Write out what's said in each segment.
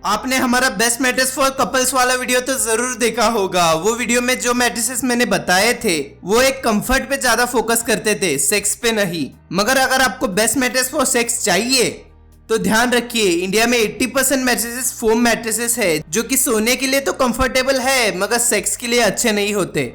आपने हमारा best mattress for couples वाला वीडियो तो जरूर देखा होगा। वो वीडियो में जो मैट्रेसेस मैंने बताए थे वो एक कंफर्ट पे ज्यादा फोकस करते थे, सेक्स पे नहीं। मगर अगर आपको बेस्ट मैट्रेस फॉर सेक्स चाहिए तो ध्यान रखिए, इंडिया में 80% मैट्रेसेस फोम मैट्रेसेस है जो कि सोने के लिए तो कंफर्टेबल है मगर सेक्स के लिए अच्छे नहीं होते।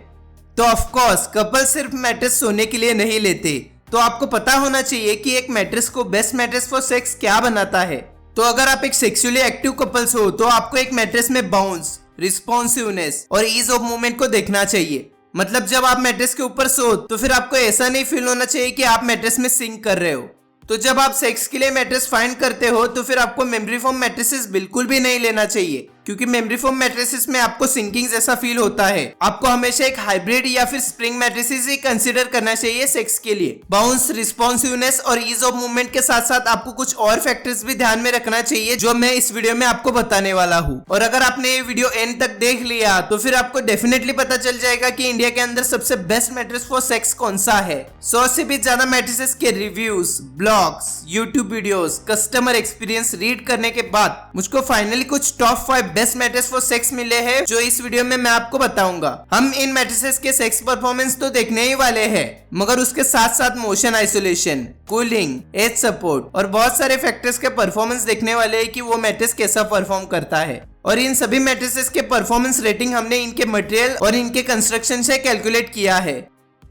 तो ऑफ कोर्स कपल सिर्फ मैट्रेस सोने के लिए नहीं लेते, तो आपको पता होना चाहिए कि एक मैट्रेस को बेस्ट मैट्रेस फॉर सेक्स क्या बनाता है। तो अगर आप एक सेक्सुअली एक्टिव कपल्स हो तो आपको एक मैट्रेस में बाउंस, रिस्पॉन्सिवनेस और ईज ऑफ मूवमेंट को देखना चाहिए। मतलब जब आप मैट्रेस के ऊपर सो तो फिर आपको ऐसा नहीं फील होना चाहिए कि आप मैट्रेस में सिंक कर रहे हो। तो जब आप सेक्स के लिए मैट्रेस फाइंड करते हो तो फिर आपको मेमोरी फोम मैट्रेसेस बिल्कुल भी नहीं लेना चाहिए, क्योंकि मेमोरी फोम मैट्रेसेस में आपको सिंकिंग जैसा फील होता है। आपको हमेशा एक हाइब्रिड या फिर स्प्रिंग मैट्रेसेस ही कंसीडर करना चाहिए सेक्स के लिए। बाउंस, रिस्पॉन्सिवनेस और ईज ऑफ मूवमेंट के साथ साथ आपको कुछ और फैक्टर्स भी ध्यान में रखना चाहिए जो मैं इस वीडियो में आपको बताने वाला हूँ। और अगर आपने ये वीडियो एंड तक देख लिया तो फिर आपको डेफिनेटली पता चल जाएगा कि इंडिया के अंदर सबसे बेस्ट मैट्रेस फॉर सेक्स कौन सा है। 100 से भी ज्यादा मैट्रेसेस के reviews, blogs, YouTube videos, customer experience read करने के बाद मुझको फाइनली कुछ top 5 best mattress for sex मिले हैं जो इस वीडियो में मैं आपको बताऊंगा। हम इन मैट्रेसेस के सेक्स परफॉर्मेंस तो देखने ही वाले हैं, मगर उसके साथ साथ motion isolation, cooling, edge support और बहुत सारे फैक्टर्स के परफॉर्मेंस देखने वाले हैं कि वो मैट्रेस कैसा परफॉर्म करता है। और इन सभी मैट्रेसेस के परफॉर्मेंस रेटिंग हमने इनके मटेरियल और इनके कंस्ट्रक्शन से कैलकुलेट किया है।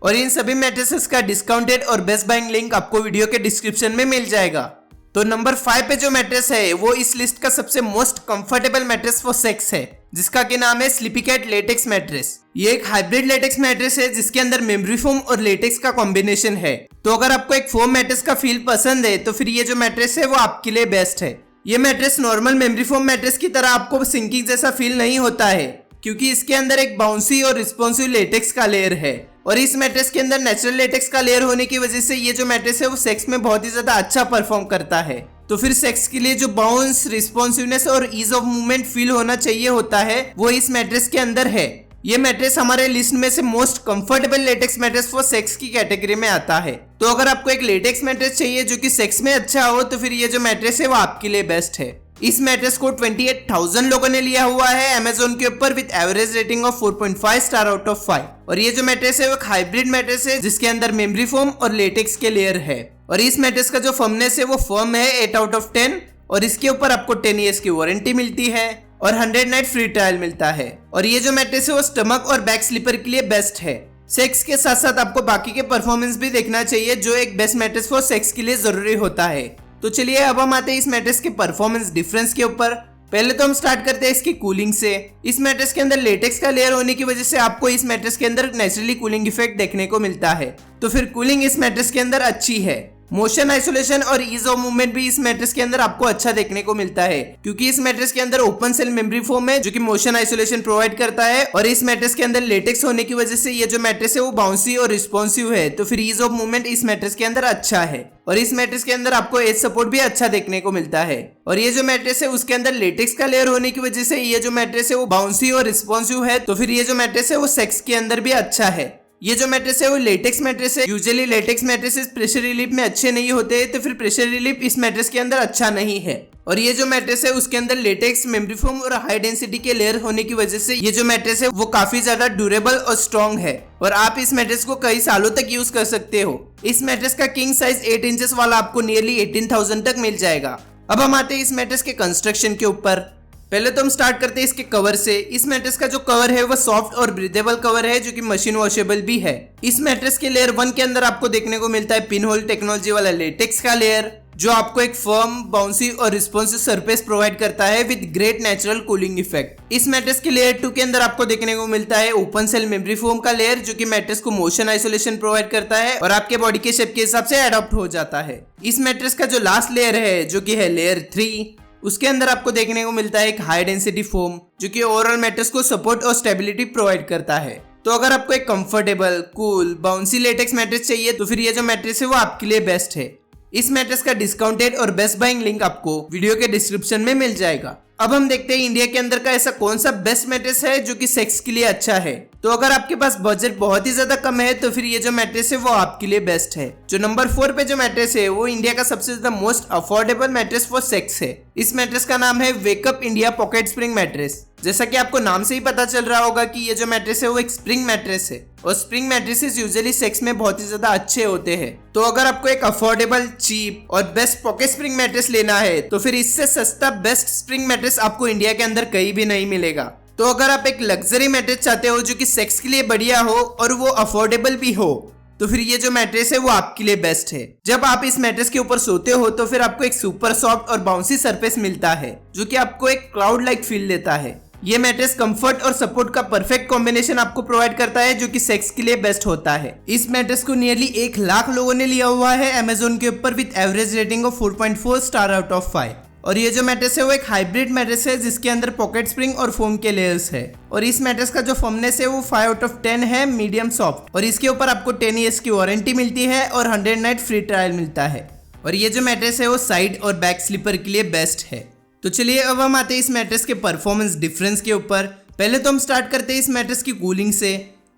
और इन सभी मैट्रेसेस का डिस्काउंटेड और बेस्ट बाइंग लिंक आपको वीडियो के डिस्क्रिप्शन में मिल जाएगा। तो नंबर 5 पे जो मैट्रेस है वो इस लिस्ट का सबसे most comfortable mattress for sex है, जिसका के नाम है स्लीपी कैट लेटेक्स मैट्रेस। ये एक हाइब्रिड लेटेक्स मैट्रेस है जिसके अंदर मेमोरी फोम और लेटेक्स का कॉम्बिनेशन है। तो अगर आपको एक फोम मैट्रेस का फील पसंद है तो फिर ये जो मैट्रेस है वो आपके लिए बेस्ट है। ये mattress normal memory foam mattress की तरह आपको सिंकिंग जैसा फील नहीं होता है, क्योंकि इसके अंदर एक बाउंसी और रिस्पॉन्सिव लेटेक्स का लेयर है। और इस मैट्रेस के अंदर नेचुरल लेटेक्स का लेयर होने की वजह से ये जो मैट्रेस है वो सेक्स में बहुत ही ज्यादा अच्छा परफॉर्म करता है। तो फिर सेक्स के लिए जो बाउंस, रिस्पॉन्सिवनेस और ईज ऑफ मूवमेंट फील होना चाहिए होता है वो इस मैट्रेस के अंदर है। ये मैट्रेस हमारे लिस्ट में से most comfortable latex mattress for sex की कैटेगरी में आता है। तो अगर आपको एक लेटेक्स मैट्रेस चाहिए जो कि सेक्स में अच्छा हो तो फिर ये जो मैट्रेस है वो आपके लिए बेस्ट है। इस मैट्रेस को 28,000 लोगों ने लिया हुआ है अमेज़न के ऊपर with average rating of 4.5 star out of 5। और ये जो मैट्रेस है वो एक हाइब्रिड मैट्रेस है जिसके अंदर मेमोरी फोम और लेटेक्स के लेयर है। और इस मैट्रेस का जो फर्मनेस है वो फर्म है 8 आउट ऑफ 10। और इसके ऊपर आपको 10 ईयर्स की वारंटी मिलती है और 100 नाइट फ्री ट्रायल मिलता है। और ये जो मैट्रेस है वो स्टमक और बैक स्लीपर के लिए बेस्ट है। सेक्स के साथ साथ आपको बाकी के परफॉर्मेंस भी देखना चाहिए जो एक बेस्ट मैट्रेस फॉर सेक्स के लिए जरूरी होता है। तो चलिए अब हम आते हैं इस मैट्रेस के परफॉर्मेंस डिफरेंस के ऊपर। पहले तो हम स्टार्ट करते हैं इसकी कूलिंग से। इस मैट्रेस के अंदर लेटेक्स का लेयर होने की वजह से आपको इस मैट्रेस के अंदर नेचुरली कूलिंग इफेक्ट देखने को मिलता है। तो फिर कूलिंग इस मैट्रेस के अंदर अच्छी है। मोशन आइसोलेशन और ईज ऑफ मूवमेंट भी इस मैट्रेस के अंदर आपको अच्छा देखने को मिलता है, क्योंकि इस मैट्रेस के अंदर ओपन सेल मेमोरी फोम है जो कि मोशन आइसोलेशन प्रोवाइड करता है। और इस मैट्रेस के अंदर लेटेक्स होने की वजह से ये जो मैट्रेस है वो बाउंसी और रिस्पॉन्सिव है। तो फिर ईज ऑफ मूवमेंट इस मैट्रेस के अंदर अच्छा है। और इस मैट्रेस के अंदर आपको एज सपोर्ट भी अच्छा देखने को मिलता है। और ये जो मैट्रेस है उसके अंदर लेटेक्स का लेयर होने की वजह से ये जो मैट्रेस है वो बाउंसी और रिस्पॉन्सिव है। तो फिर ये जो मैट्रेस है वो सेक्स के अंदर भी अच्छा है। ये जो मैट्रेस है वो लेटेक्स मैट्रेस है। Usually latex mattresses pressure relief में अच्छे नहीं होते, तो फिर प्रेशर रिलीफ इस मैट्रेस के अंदर अच्छा नहीं है। और ये जो मैट्रेस है उसके अंदर लेटेक्स, मेमोरी फोम और हाई डेंसिटी के लेयर होने की वजह से ये जो मैट्रेस है वो काफी ज्यादा ड्यूरेबल और स्ट्रॉन्ग है और आप इस मैट्रेस को कई सालों तक यूज कर सकते हो। इस मैट्रेस का किंग साइज 8 इंचेस वाला आपको नियरली 18,000 तक मिल जाएगा। अब हम आते हैं इस मैट्रेस के कंस्ट्रक्शन के ऊपर। पहले तो हम स्टार्ट करते हैं इसके कवर से। इस मैट्रेस का जो कवर है वो सॉफ्ट और ब्रीदेबल कवर है जो कि मशीन वॉशेबल भी है। इस मैट्रेस के लेयर 1 के अंदर आपको देखने को मिलता है पिन होल टेक्नोलॉजी वाला लेटेक्स का लेयर, जो आपको एक फर्म, बाउंसी और रिस्पॉन्सिव सरफेस प्रोवाइड करता है with great natural cooling effect. इस मैट्रेस के लेयर 2 के अंदर आपको देखने को मिलता है ओपन सेल मेमोरी फोम का लेयर, जो कि मैट्रेस को मोशन आइसोलेशन प्रोवाइड करता है और आपके बॉडी के शेप के हिसाब से अडॉप्ट हो जाता है। इस मैट्रेस का जो लास्ट लेयर है जो कि है लेयर 3, उसके अंदर आपको देखने को मिलता है एक हाई डेंसिटी फोम, जो कि ओवरऑल मैट्रेस को सपोर्ट और स्टेबिलिटी प्रोवाइड करता है। तो अगर आपको एक comfortable, cool, bouncy latex mattress चाहिए तो फिर ये जो मैट्रेस है वो आपके लिए बेस्ट है। इस मैट्रेस का डिस्काउंटेड और बेस्ट बाइंग लिंक आपको वीडियो के डिस्क्रिप्शन में मिल जाएगा। अब हम देखते हैं इंडिया के अंदर का ऐसा कौन सा बेस्ट मैट्रेस है जो कि सेक्स के लिए अच्छा है। तो अगर आपके पास बजट बहुत ही ज्यादा कम है तो फिर ये जो मैट्रेस है वो आपके लिए बेस्ट है। जो नंबर 4 पे जो मैट्रेस है वो इंडिया का सबसे ज्यादा most affordable mattress for sex है। इस मैट्रेस का नाम है wake up India pocket spring mattress. जैसा कि आपको नाम से ही पता चल रहा होगा कि ये जो मैट्रेस है वो एक स्प्रिंग मैट्रेस है और स्प्रिंग मैट्रेसेस यूजुअली सेक्स में बहुत ही ज्यादा अच्छे होते हैं। तो अगर आपको एक अफोर्डेबल, चीप और बेस्ट पॉकेट स्प्रिंग मैट्रेस लेना है तो फिर इससे सस्ता बेस्ट स्प्रिंग मैट्रेस आपको इंडिया के अंदर कहीं भी नहीं मिलेगा। तो अगर आप एक लग्जरी मैट्रेस चाहते हो जो कि सेक्स के लिए बढ़िया हो और वो अफोर्डेबल भी हो तो फिर ये जो मैट्रेस है वो आपके लिए बेस्ट है। जब आप इस मैट्रेस के ऊपर सोते हो तो फिर आपको एक सुपर सॉफ्ट और बाउंसी सरफेस मिलता है जो कि आपको एक क्लाउड लाइक फील देता है। ये मैट्रेस कंफर्ट और सपोर्ट का परफेक्ट कॉम्बिनेशन आपको प्रोवाइड करता है जो कि सेक्स के लिए बेस्ट होता है। इस मैट्रेस को नियरली 1 लाख लोगों ने लिया हुआ है अमेजोन के ऊपर with average rating of 4.4 star out of 5। और ये जो मैट्रेस है वो एक हाइब्रिड मैट्रेस है जिसके अंदर पॉकेट स्प्रिंग और फोम के लेयर्स है। और इस मैट्रेस का जो फर्मनेस है वो 5 आउट ऑफ 10 है, मीडियम सॉफ्ट। और इसके ऊपर आपको 10 ईयर्स की वारंटी मिलती है और 100 नाइट फ्री ट्रायल मिलता है। और ये जो मैट्रेस है वो साइड और बैक स्लीपर के लिए बेस्ट है। तो चलिए अब हम आते हैं इस मैट्रेस के परफॉर्मेंस डिफरेंस के ऊपर। पहले तो हम स्टार्ट करते हैं इस मैट्रेस की कूलिंग से।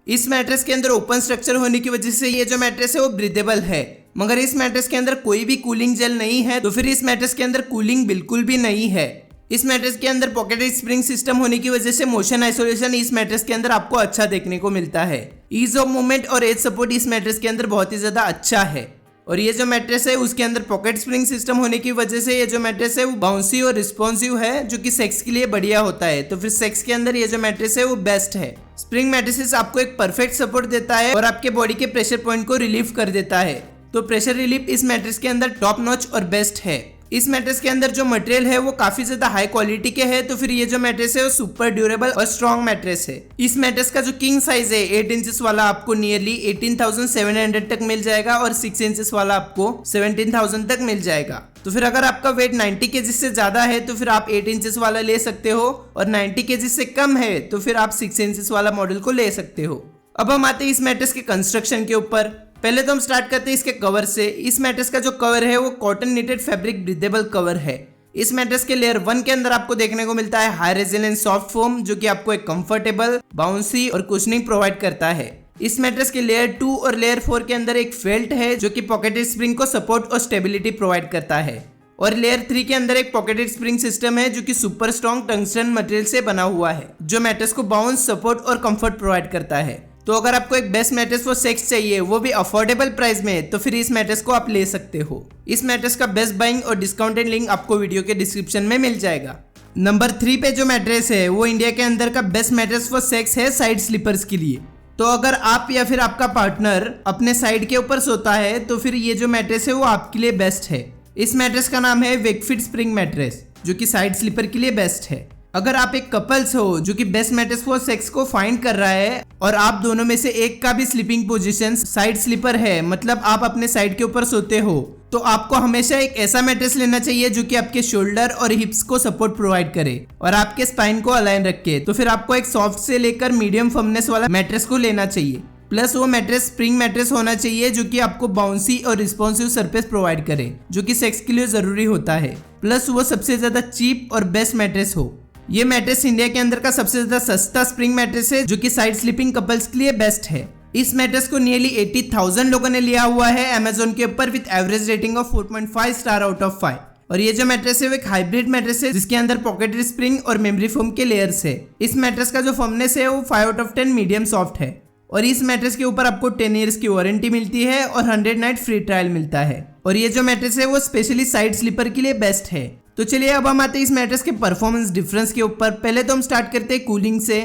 इस मैट्रेस के अंदर ओपन स्ट्रक्चर होने की वजह से ये जो मैट्रेस है वो ब्रीदेबल है, मगर इस मैट्रेस के अंदर कोई भी कूलिंग जेल नहीं है तो फिर इस मैट्रेस के अंदर कूलिंग बिल्कुल भी नहीं है। इस मैट्रेस के अंदर पॉकेटेड स्प्रिंग सिस्टम होने की वजह से मोशन आइसोलेशन इस मैट्रेस के अंदर आपको अच्छा देखने को मिलता है। ईज ऑफ मूवमेंट और एज सपोर्ट इस मैट्रेस के अंदर बहुत ही ज्यादा अच्छा है। और ये जो मैट्रेस है उसके अंदर पॉकेट स्प्रिंग सिस्टम होने की वजह से ये जो मैट्रेस है वो बाउंसी और रिस्पॉन्सिव है जो कि सेक्स के लिए बढ़िया होता है। तो फिर सेक्स के अंदर ये जो मैट्रेस है वो बेस्ट है। स्प्रिंग मैट्रेसेस आपको एक परफेक्ट सपोर्ट देता है और आपके बॉडी के प्रेशर पॉइंट को रिलीव कर देता है। तो प्रेशर रिलीफ इस मैट्रेस के अंदर टॉप नॉच और बेस्ट है। इस मैट्रेस के अंदर जो मटेरियल है वो काफी ज्यादा हाई क्वालिटी के है। तो फिर ये जो मैट्रेस है वो सुपर ड्यूरेबल और स्ट्रॉन्ग मैट्रेस है। इस मैट्रेस का जो किंग साइज है 8 इंचेस वाला आपको नियरली 18,700 तक मिल जाएगा और 6 इंचेस वाला आपको 17,000 तक मिल जाएगा। तो फिर अगर आपका वेट 90 kg से ज्यादा है तो फिर आप 8 इंचेस वाला ले सकते हो और 90 kg से कम है तो फिर आप 6 इंचेस वाला मॉडल को ले सकते हो। अब हम आते हैं इस मैट्रेस के कंस्ट्रक्शन के ऊपर। पहले तो हम स्टार्ट करते हैं इसके कवर से। इस मैट्रेस का जो कवर है वो cotton knitted fabric breathable cover है। इस मैट्रेस के लेयर 1 के अंदर आपको देखने को मिलता है हाई रेजिलेंस सॉफ्ट फोम जो कि आपको एक कंफर्टेबल, बाउंसी और कुशनिंग प्रोवाइड करता है। इस मैट्रेस के लेयर 2 और लेयर 4 के अंदर एक फेल्ट है जो कि पॉकेटेड स्प्रिंग को सपोर्ट और स्टेबिलिटी प्रोवाइड करता है। और लेयर 3 के अंदर एक पॉकेटेड स्प्रिंग सिस्टम है जो कि सुपर स्ट्रॉन्ग टंगस्टन मटेरियल से बना हुआ है जो मैट्रेस को बाउंस, सपोर्ट और कंफर्ट प्रोवाइड करता है। तो अगर आपको एक बेस्ट मैट्रेस फॉर सेक्स चाहिए वो भी अफोर्डेबल प्राइस में तो फिर इस मैट्रेस को आप ले सकते हो। इस मैट्रेस का बेस्ट बाइंग और डिस्काउंटेड लिंक आपको वीडियो के डिस्क्रिप्शन में मिल जाएगा। नंबर 3 पे जो मैट्रेस है वो इंडिया के अंदर का बेस्ट मैट्रेस फॉर सेक्स है साइड स्लीपर्स के लिए। तो अगर आप या फिर आपका पार्टनर अपने साइड के ऊपर सोता है तो फिर ये जो मैट्रेस है वो आपके लिए बेस्ट है। इस मैट्रेस का नाम है वेकफिट स्प्रिंग मैट्रेस जो कि साइड स्लीपर के लिए बेस्ट है। अगर आप एक कपल्स हो जो कि बेस्ट मैट्रेस फॉर सेक्स को फाइंड कर रहा है और आप दोनों में से एक का भी स्लीपिंग पोजीशन साइड स्लीपर है, मतलब आप अपने साइड के ऊपर सोते हो, तो आपको हमेशा एक ऐसा मैट्रेस लेना चाहिए जो कि आपके शोल्डर और हिप्स को सपोर्ट प्रोवाइड करे और आपके स्पाइन को अलाइन रखे। तो फिर आपको एक सॉफ्ट से लेकर मीडियम फर्मनेस वाला मैट्रेस को लेना चाहिए। प्लस वो मैट्रेस स्प्रिंग मैट्रेस होना चाहिए जो कि आपको बाउंसी और रिस्पॉन्सिव सरफेस प्रोवाइड करे जो कि सेक्स के लिए जरूरी होता है। प्लस वो सबसे ज्यादा चीप और बेस्ट मैट्रेस हो। ये मैट्रेस इंडिया के अंदर का सबसे ज्यादा सस्ता स्प्रिंग मैट्रेस है जो कि साइड स्लीपिंग कपल्स के लिए बेस्ट है। इस मैट्रेस को नियरली 80,000 लोगों ने लिया हुआ है अमेजोन के ऊपर with average rating of 4.5 star out of 5। और ये जो मैट्रेस है वो एक हाइब्रिड मैट्रेस है जिसके अंदर पॉकेटेड स्प्रिंग और मेमोरी फोम के लेयर्स है। इस मैट्रेस का जो फर्मनेस है वो 5 आउट ऑफ 10 मीडियम सॉफ्ट है। और इस मैट्रेस के ऊपर आपको 10 ईयर्स की वारंटी मिलती है और 100 नाइट फ्री ट्रायल मिलता है। और ये जो मैट्रेस है वो स्पेशली साइड स्लीपर के लिए बेस्ट है। तो चलिए अब हम आते हैं इस मैट्रेस के परफॉर्मेंस डिफरेंस के ऊपर। पहले तो हम स्टार्ट करते हैं कूलिंग से।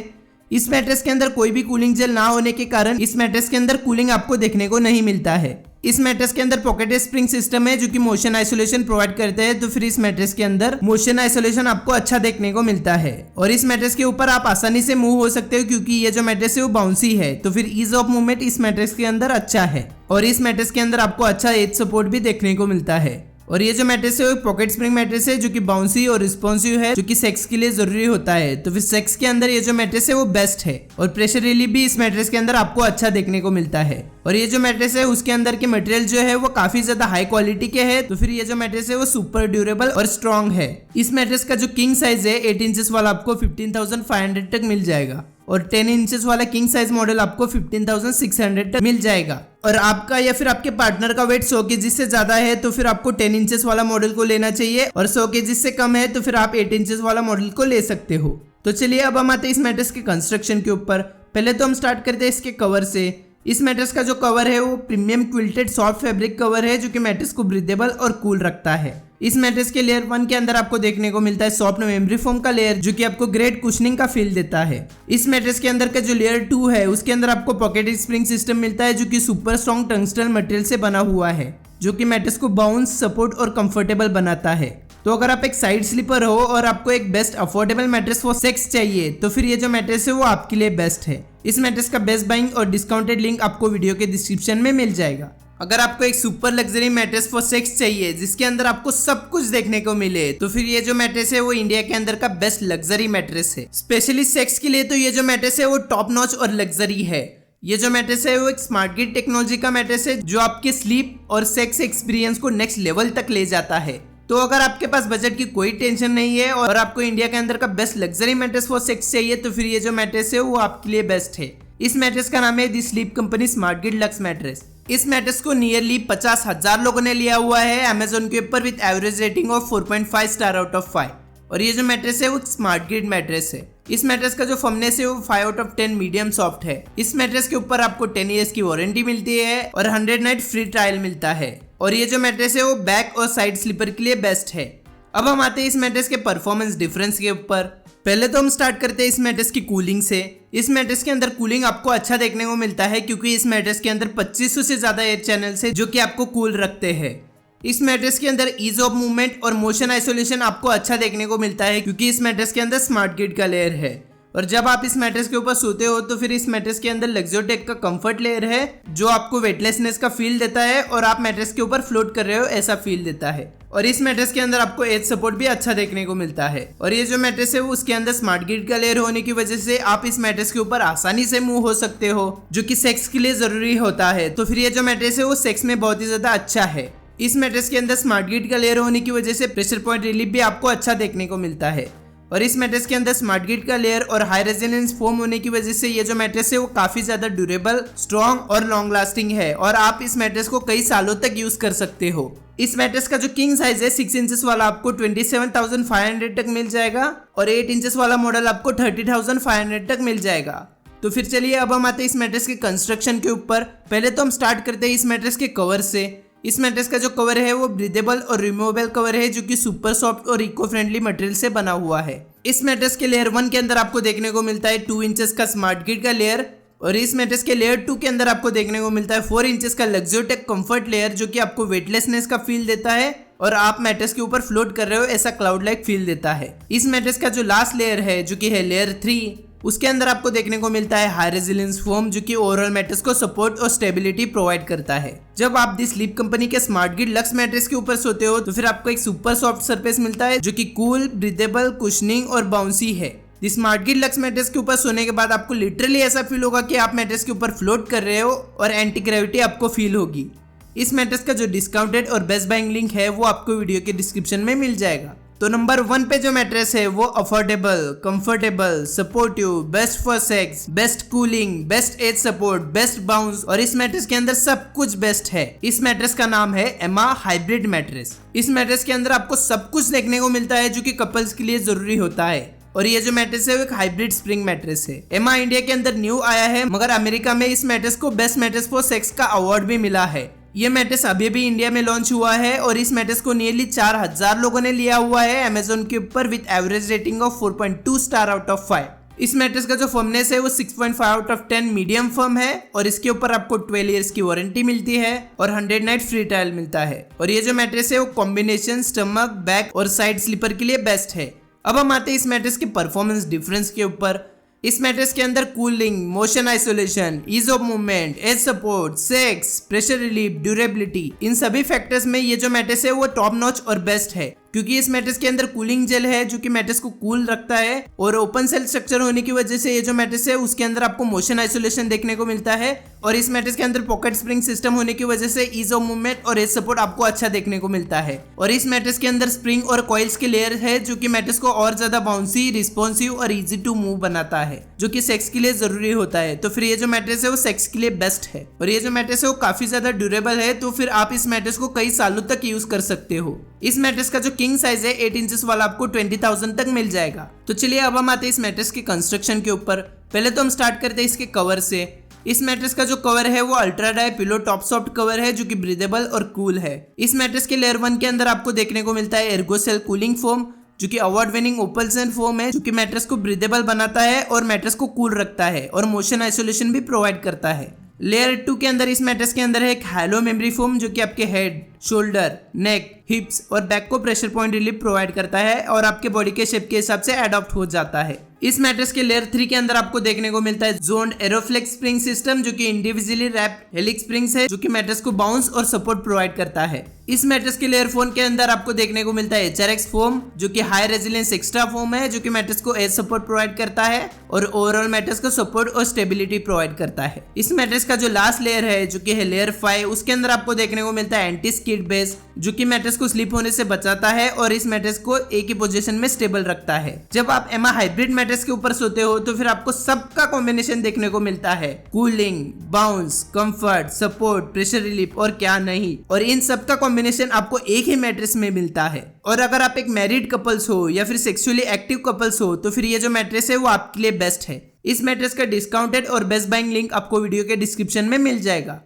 इस मैट्रेस के अंदर कोई भी कूलिंग जेल ना होने के कारण इस मैट्रेस के अंदर कूलिंग आपको देखने को नहीं मिलता है। इस मैट्रेस के अंदर पॉकेटेड स्प्रिंग सिस्टम है जो कि मोशन आइसोलेशन प्रोवाइड करते हैं। तो फिर इस मैट्रेस के अंदर मोशन आइसोलेशन आपको अच्छा देखने को मिलता है। और इस मैट्रेस के ऊपर आप आसानी से मूव हो सकते हो क्योंकि ये जो मैट्रेस है वो बाउंसी है। तो फिर ईज ऑफ मूवमेंट इस मैट्रेस के अंदर अच्छा है। और इस मैट्रेस के अंदर आपको अच्छा एज सपोर्ट भी देखने को मिलता है। और ये जो मैट्रेस है वो पॉकेट स्प्रिंग मैट्रेस है जो कि बाउंसी और रिस्पॉन्सिव है, जो कि सेक्स के लिए जरूरी होता है। तो फिर सेक्स के अंदर ये जो मैट्रेस है वो बेस्ट है। और प्रेशर रिलीफ भी इस मैट्रेस के अंदर आपको अच्छा देखने को मिलता है। और ये जो मैट्रेस है उसके अंदर के मटेरियल जो है वो काफी ज्यादा हाई क्वालिटी के है। तो फिर ये जो मैट्रेस है वो सुपर ड्यूरेबल और स्ट्रॉन्ग है। इस मैट्रेस का जो किंग साइज है 8 इंचेस वाला आपको 15,500 तक मिल जाएगा और 10 इंचेस वाला किंग साइज मॉडल आपको 15,600 तक मिल जाएगा। और आपका या फिर आपके पार्टनर का वेट 100 kg से ज्यादा है तो फिर आपको 10 इंचेस वाला मॉडल को लेना चाहिए, और 100 kg से कम है तो फिर आप 8 इंचेस वाला मॉडल को ले सकते हो। तो चलिए अब हम आते हैं इस मैट्रेस के कंस्ट्रक्शन के ऊपर। पहले तो हम स्टार्ट करते हैं इसके कवर से। इस मैट्रेस का जो कवर है वो premium quilted soft fabric cover है जो कि मैट्रेस को ब्रीदेबल और कूल रखता है। इस मैट्रेस के लेयर 1 के अंदर आपको देखने को मिलता है सॉफ्ट मेमोरी फोम का लेयर जो कि आपको ग्रेट कुशनिंग का फील देता है। इस मैट्रेस के अंदर का जो लेयर 2 है उसके अंदर आपको पॉकेट स्प्रिंग सिस्टम मिलता है जो कि सुपर स्ट्रॉन्ग टंगस्टन मटेरियल से बना हुआ है, जो कि मैट्रेस को बाउंस, सपोर्ट और कंफर्टेबल बनाता है। तो अगर आप एक साइड स्लीपर हो और आपको एक best affordable mattress for sex चाहिए तो फिर ये जो मैट्रेस है वो आपके लिए बेस्ट है। इस मैट्रेस का बेस्ट बाइंग और डिस्काउंटेड लिंक आपको वीडियो के डिस्क्रिप्शन में मिल जाएगा। अगर आपको एक super luxury mattress for sex चाहिए जिसके अंदर आपको सब कुछ देखने को मिले तो फिर ये जो मैट्रेस है वो इंडिया के अंदर का बेस्ट लग्जरी मैट्रेस है। स्पेशली सेक्स के लिए तो ये जो मैट्रेस है वो टॉप नॉच और लग्जरी है। ये जो मैट्रेस है वो एक स्मार्ट ग्रिड टेक्नोलॉजी का मैट्रेस है जो आपके स्लीप और सेक्स एक्सपीरियंस को नेक्स्ट लेवल तक ले जाता है। तो अगर आपके पास बजट की कोई टेंशन नहीं है और आपको इंडिया के अंदर का best luxury mattress for sex चाहिए तो फिर ये जो मैट्रेस है वो आपके लिए बेस्ट है। इस मैट्रेस का नाम है the sleep company smart grid lux mattress. इस मैट्रेस को नियरली 50,000 लोगों ने लिया हुआ है अमेजोन के ऊपर with average rating of 4.5 star out of 5। और ये जो मैट्रेस है वो स्मार्ट ग्रिड मैट्रेस है। इस मैट्रेस का जो फर्मनेस है वो 5 आउट ऑफ 10 मीडियम सॉफ्ट है। इस मैट्रेस के ऊपर आपको 10 ईयर्स की वारंटी मिलती है और 100 नाइट फ्री ट्रायल मिलता है। और ये जो मैट्रेस है वो बैक और साइड स्लीपर के लिए बेस्ट है। अब हम आते हैं इस मैट्रेस के परफॉर्मेंस डिफरेंस के ऊपर। पहले तो हम स्टार्ट करते हैं इस मैट्रेस की कूलिंग से। इस मैट्रेस के अंदर कूलिंग आपको अच्छा देखने को मिलता है क्योंकि इस मैट्रेस के अंदर 2500 से ज्यादा एयर चैनल्स है जो कि आपको कूल रखते हैं। इस मैट्रेस के अंदर ईज ऑफ मूवमेंट और मोशन आइसोलेशन आपको अच्छा देखने को मिलता है क्योंकि इस मैट्रेस के अंदर स्मार्ट ग्रिड का लेयर है। और जब आप इस मैट्रेस के ऊपर सोते हो तो फिर इस मैट्रेस के अंदर लग्जोटेक का कंफर्ट लेयर है जो आपको वेटलेसनेस का फील देता है और आप मैट्रेस के ऊपर फ्लोट कर रहे हो ऐसा फील देता है। और इस मैट्रेस के अंदर आपको एज सपोर्ट भी अच्छा देखने को मिलता है। और ये जो मैट्रेस है वो उसके अंदर स्मार्ट ग्रिड का लेयर होने की वजह से आप इस मैट्रेस के ऊपर आसानी से मूव हो सकते हो जो कि सेक्स के लिए जरूरी होता है। तो फिर ये जो मैट्रेस है वो सेक्स में बहुत ही ज्यादा अच्छा है। इस मैट्रेस के अंदर स्मार्ट ग्रिड का लेयर होने की वजह से प्रेशर पॉइंट रिलीफ भी आपको अच्छा देखने को मिलता है। और इस मैट्रेस के अंदर स्मार्ट ग्रिड का लेयर और हाई रेजिलेंस फोम होने की वजह से ये जो मैट्रेस है वो काफी ज्यादा ड्यूरेबल, स्ट्रॉन्ग और लॉन्ग लास्टिंग है और आप इस मैट्रेस को कई सालों तक यूज कर सकते हो। इस मैट्रेस का जो किंग साइज है 6 इंचेस वाला आपको 27,500 तक मिल जाएगा और 8 इंचेस वाला मॉडल आपको 30,500 तक मिल जाएगा। तो फिर चलिए अब हम आते हैं इस मैट्रेस के कंस्ट्रक्शन के ऊपर। पहले तो हम स्टार्ट करते हैं इस मैट्रेस के कवर से। इस मैट्रेस का जो कवर है वो ब्रीदेबल और रिमूवेबल कवर है जो कि सुपर सॉफ्ट और इको फ्रेंडली मटेरियल से बना हुआ है। इस मैट्रेस के लेयर 1 के अंदर आपको देखने को मिलता है 2 इंचेस का स्मार्ट ग्रिड का लेयर और इस मैट्रेस के लेयर 2 के अंदर आपको देखने को मिलता है 4 इंचेस का लग्जोटेक कंफर्ट लेयर जो कि आपको वेटलेसनेस का फील देता है और आप मैट्रेस के ऊपर फ्लोट कर रहे हो ऐसा क्लाउड लाइक फील देता है। इस मैट्रेस का जो लास्ट लेयर है जो कि है लेयर 3 उसके अंदर आपको देखने को मिलता है हाई रेजिलेंस फोम जो कि ओवरऑल मैट्रेस को सपोर्ट और स्टेबिलिटी प्रोवाइड करता है। जब आप दी स्लीप कंपनी के स्मार्ट ग्रिड लक्स मैट्रेस के ऊपर सोते हो तो फिर आपको एक सुपर सॉफ्ट सरफेस मिलता है जो कि कूल, ब्रीदेबल, कुशनिंग और बाउंसी है। दी स्मार्ट ग्रिड लक्स मैट्रेस के ऊपर सोने के बाद आपको लिटरली ऐसा फील होगा कि आप मैट्रेस के ऊपर फ्लोट कर रहे हो और एंटी ग्रेविटी आपको फील होगी। इस मैट्रेस का जो डिस्काउंटेड और बेस्ट बाइंग लिंक है वो आपको वीडियो के डिस्क्रिप्शन में मिल जाएगा। तो नंबर 1 पे जो मैट्रेस है वो affordable, comfortable, supportive, best for sex, best cooling, best edge support, best bounce और इस मैट्रेस के अंदर सब कुछ बेस्ट है। इस मैट्रेस का नाम है एमा हाइब्रिड मैट्रेस। इस मैट्रेस के अंदर आपको सब कुछ देखने को मिलता है जो कि कपल्स के लिए जरूरी होता है। और ये जो मैट्रेस है वो एक हाइब्रिड स्प्रिंग मैट्रेस है। एमा इंडिया के अंदर न्यू आया है मगर अमेरिका में इस मैट्रेस को बेस्ट मैट्रेस फॉर सेक्स का अवार्ड भी मिला है। ये मैट्रेस अभी भी इंडिया में लॉन्च हुआ है और इस मैट्रेस को नियरली 4,000 लोगों ने लिया हुआ है अमेजोन के ऊपर with average rating of 4.2 star out of 5। इस मैट्रेस का जो फर्मनेस है वो 6.5 आउट ऑफ 10 मीडियम फर्म है और इसके ऊपर आपको 12 इयर्स की वारंटी मिलती है और 100 नाइट फ्री ट्रायल मिलता है। और ये जो मैट्रेस है वो कॉम्बिनेशन स्टमक, बैक और साइड स्लीपर के लिए बेस्ट है। अब हम आते हैं इस मैट्रेस के परफॉर्मेंस डिफरेंस के ऊपर। इस मैट्रेस के अंदर cooling, motion isolation, ease of movement, edge support, sex, pressure relief, durability, इन सभी फैक्टर्स में ये जो मैट्रेस है वो टॉप नॉच और बेस्ट है, क्योंकि इस मैट्रेस के अंदर कूलिंग जेल है जो कि मैट्रेस को कूल रखता है, और ओपन सेल स्ट्रक्चर होने की वजह से ये जो मैट्रेस है उसके अंदर आपको मोशन आइसोलेशन देखने को मिलता है, और इस मैट्रेस के अंदर पॉकेट स्प्रिंग सिस्टम होने की वजह से ईज ऑफ मूवमेंट और एज सपोर्ट आपको अच्छा देखने को मिलता है। और इस मैट्रेस के अंदर स्प्रिंग और कॉइल्स के लेयर है जो कि मैट्रेस को और ज्यादा बाउंसी, रिस्पॉन्सिव और इजी टू मूव बनाता है, जो कि सेक्स के लिए जरूरी होता है। तो फिर ये जो मैट्रेस है वो सेक्स के लिए बेस्ट है, और ये जो मैट्रेस है वो काफी ज्यादा ड्यूरेबल है, तो फिर आप इस मैट्रेस को कई सालों तक यूज कर सकते हो। इस मैट्रेस का जो किंग साइज है 8 इंचेस वाला आपको 20,000 तक मिल जाएगा। तो चलिए अब हम आते हैं इस मैट्रेस के कंस्ट्रक्शन के ऊपर। पहले तो हम स्टार्ट करते हैं इसके कवर से। इस मैट्रेस का जो कवर है वो ultra dye pillow top soft cover है जो कि ब्रीदेबल और कूल है। इस मैट्रेस के लेयर 1 के अंदर आपको देखने को मिलता है एर्गोसेल कूलिंग फोम, जो कि अवार्ड विनिंग ओपल्सन फोम है, जो कि मैट्रेस को ब्रीदेबल बनाता है और मैट्रेस को कूल रखता है और मोशन आइसोलेशन भी प्रोवाइड करता है। लेयर 2 के अंदर इस मैट्रेस के अंदर है एक हैलो मेमोरी फोम जो कि आपके हेड, शोल्डर, नेक, हिप्स और बैक को प्रेशर पॉइंट रिलीफ प्रोवाइड करता है और आपके बॉडी के शेप के हिसाब से एडॉप्ट हो जाता है। इस मैट्रेस के लेयर 3 के अंदर आपको देखने को मिलता है जोन्ड एरोफ्लेक्स स्प्रिंग सिस्टम, जो कि इंडिविजुअली रैप्ड हेलिक्स स्प्रिंग्स है, जो कि मैट्रेस को बाउंस और सपोर्ट प्रोवाइड करता है। इस मैट्रेस के लेयर 4 के अंदर आपको देखने को मिलता है HRX फोम, जो कि हाई रेजिलियंस एक्स्ट्रा फोम है, जो कि मैट्रेस को एज सपोर्ट प्रोवाइड करता है और ओवरऑल मैट्रेस को सपोर्ट और स्टेबिलिटी प्रोवाइड करता है। इस मैट्रेस का जो लास्ट लेयर है जो कि है लेयर 5, उसके अंदर आपको देखने को मिलता है एंटी स्किड बेस, जो कि मैट्रेस को स्लिप होने से बचाता है और इस मैट्रेस को एक ही पोजीशन में स्टेबल रखता है। जब आप एमा हाइब्रिड मैट्रेस के ऊपर सोते हो तो फिर आपको सबका कॉम्बिनेशन देखने को मिलता है, cooling, bounce, comfort, support, pressure relief और क्या नहीं, और इन सबका कॉम्बिनेशन आपको एक ही मैट्रेस में मिलता है। और अगर आप एक मैरिड कपल्स हो या फिर सेक्सुअली एक्टिव कपल्स हो तो फिर ये जो मैट्रेस है वो आपके लिए बेस्ट है। इस मैट्रेस का डिस्काउंटेड और बेस्ट बाइंग लिंक आपको वीडियो के डिस्क्रिप्शन में मिल जाएगा।